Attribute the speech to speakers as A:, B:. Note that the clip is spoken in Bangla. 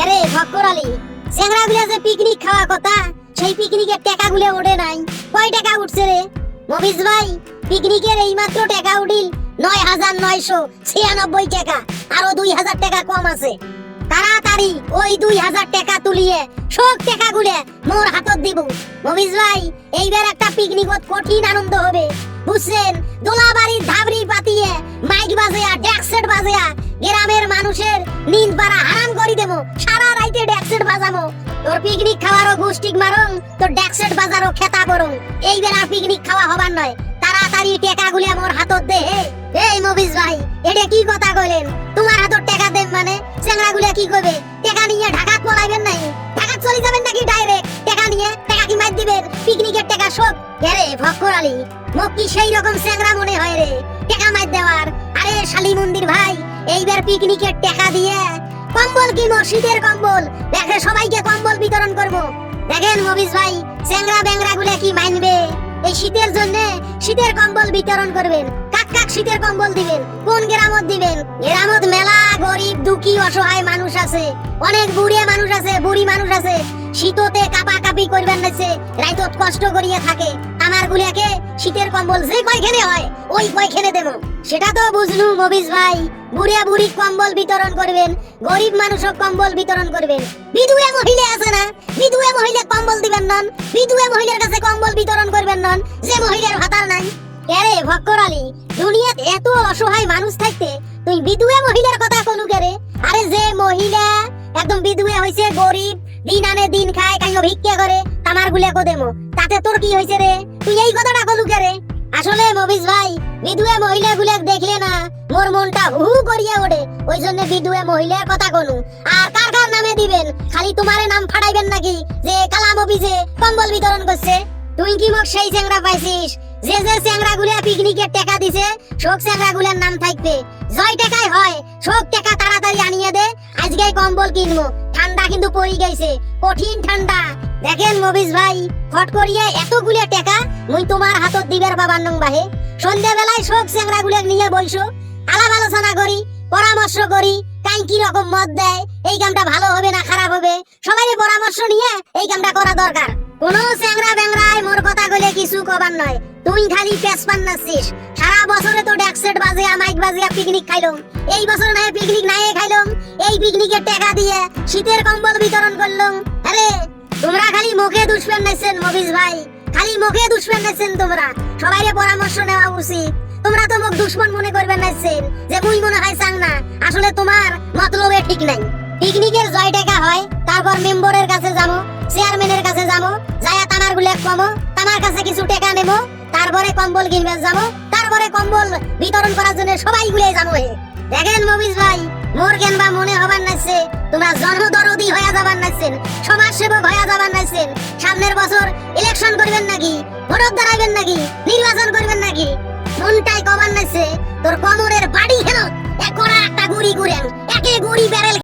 A: আরে ফক্কর আলী, চেংড়াগুলা যে পিকনিক খাওয়া কথা, সেই পিকনিকের টাকাগুলো ওঠে নাই। কয় টাকা উঠছে রে মফিজ ভাই? পিকনিকের এইমাত্র টাকা উঠিল ৯,৯৯৬ টাকা, আরো ২,০০০ টাকা কম আছে। তাড়াতাড়ি ওই ২,০০০ টাকা তুলিয়ে সব টাকাগুলো মোর হাতত দিব মফিজ ভাই। এইবার একটা পিকনিকত কঠিন আনন্দ হবে, বুঝছেন? দোলাবাড়ির ধাবরি পাতিয়ে মাইক বাজেয়া ডেক সেট বাজেয়া গ্রামের মানুষের নিন্দ পারা হারাম করে দেবো। সারা রাইতে ডেক সেট বাজাবো। তোর পিকনিক খাওয়ারও গুষ্টিক মারং, তোর ডেক সেট বাজারও খেতা করং। এইবার আর পিকনিক খাওয়া হবার নয়। তাড়াতাড়ি টাকাগুলো মোর হাতত দে। এই মফিজ ভাই, এটা কি কথা কইলেন? তোমার হাতত টাকা দেব মানে চেংড়াগুলো কি করবে? টাকা নিয়ে ঢাকা পলাইবেন নাই? ঢাকা চলে যাবেন নাকি ডাইরেক্ট? টাকা নিয়ে টাকা কি মার দিবেন? পিকনিকের টাকা সব। আরে ফক্কর আলী, মোক কি সেই রকম চেংড়া মনে হয় রে টাকা মার দেওয়ার? আরে শালি মন্দির ভাই, এইবার পিকনিকের টাকা দিয়ে কম্বল কিনো, শীতের কম্বল। দেখে সবাইকে কম্বল বিতরণ করব। দেখেন মফিজ ভাই, চেংড়া ব্যাংরা গুলা কি মানবে? এই শীতের জন্য শীতের কম্বল বিতরণ করবেন। কাক কাক শীতের কম্বল দিবেন? কোন গ্রামত দিবেন? গ্রামত মেলা গরিব দুঃখী অসহায় মানুষ আছে, অনেক বুড়িয়া মানুষ আছে, বুড়ি মানুষ আছে। শীততে কাপা কাপি করবেন নাছে, রাইতত কষ্ট করিয়া থাকে। আমার গুলাকে শীতের কম্বল যে কয়খানে হয় ওই কয়খানে দেব। সেটা তো বুঝলু মফিজ ভাই। বুড়িয়া বুড়ি কম্বল বিতরণ করবেন, গরিব মানুষও কম্বল বিতরণ করবেন। বিধুয়া মহিলা আছে না, বিধুয়া মহিলা কম্বল দিবেন নন? বিধুয়া মহিলার কাছে কম্বল বিতরণ করবেন নন, যে মহিলার ভাতার নাই? আরে ফক্কর আলী, দুনিয়াতে এত অসহায় মানুষ থাকতে তুই বিধুয়া মহিলার কথা কলু কে রে? আরে যে মহিলা একদম বিধুয়া হইছে, গরিব, দিন আনে দিন খায়, কাইও ভিক্ষা করে, তামার গুলাকো দেমো, তাতে তোর কি হইছে রে? তুই এই কথাটা কলু কে রে? আসলে মফিজ ভাই, বিধুয়া মহিলা গুলাক দেখলে না মোর মনটা হু করিয়া ওঠে। ওই জন্য বিধুয়া মহিলার কথা কলু। আর কার কার নামে দিবেন? খালি তোমারে নাম ফাটাইবেন নাকি যে কালাম অফিসে কম্বল বিতরণ করছে? তুই কি মোক সেই চেংড়া পাইছিস যে যে চেংড়া গুলা পিকনিকের টাকা দিছে? সব চেংড়া গুলার নাম থাকবে। জয় টাকায় হয়, সব টাকা তাড়াতাড়ি আনিয়ে দে, আজকে কম্বল কিনবো। ঠান্ডা কিন্তু পড়ে গেছে, কঠিন ঠান্ডা। দেখেন মফিজ ভাই, ফট করিয়া এতগুলা টাকা মুই তোমার হাতত দিবার বাবার নং বাহে। সন্ধ্যা বেলায় সব চেংড়া গুলা নিয়ে বইসো, আলাপ আলোচনা করি, পরামর্শ করি, কাই কি রকম মত দেয়, এই কামটা ভালো হবে না খারাপ হবে, সবাই পরামর্শ নিয়ে এই কামটা করা দরকার। কোন চেংড়া ব্যাংরায় মোর কথা কইলে কিছু কবার নয়। তুই খালি পেস পান্নাছিস। সারা বছরে তো ডেক সেট বাজিয়া মাইক বাজিয়া পিকনিক খাইলাম, এই বছর নাই পিকনিক নাই খাইলাম। এই পিকনিকের টাকা দিয়ে শীতের কম্বল বিতরণ করলাম। আরে তোমরা খালি মুখে দুশ্মন নাইছেন মফিজ ভাই, খালি মুখে দুশ্মন নাইছেন। তোমরা সবাইরে পরামর্শ নেওয়া উচিত। তোমরা তো মুখ দুশ্মন মনে করবেন নাইছেন যে মুই মনে হয় চাং না। আসলে তোমার মতলবে ঠিক নাই। পিকনিকের জয় টাকা হয়, তারপর মেম্বারের কাছে যাবো, চেয়ারম্যানের কাছে যাবো, যায়া তামার গুলা কমো, তামার কাছে কিছু টাকা নেবো, তারপরে কম্বল কিনবে যাবো, তারপরে কম্বল বিতরণ করার জন্য সবাই গুলে যাবো। দেখেন মফিজ ভাই, মোর কেনবা মনে হবার নাইছে তোমরা জনদরদি হয়ে যাবার নাইছেন, সমাজসেবক হয়ে যাবার নাইছেন। সামনের বছর ইলেকশন করবেন নাকি, ভোট দাঁড়াবেন নাকি, নির্বাচন করবেন নাকি? মনটাই কবার নাইছে তোর কমরের বাড়ি হেন একটা গুড়ি গুড়েন, একে গুড়ি বেরেল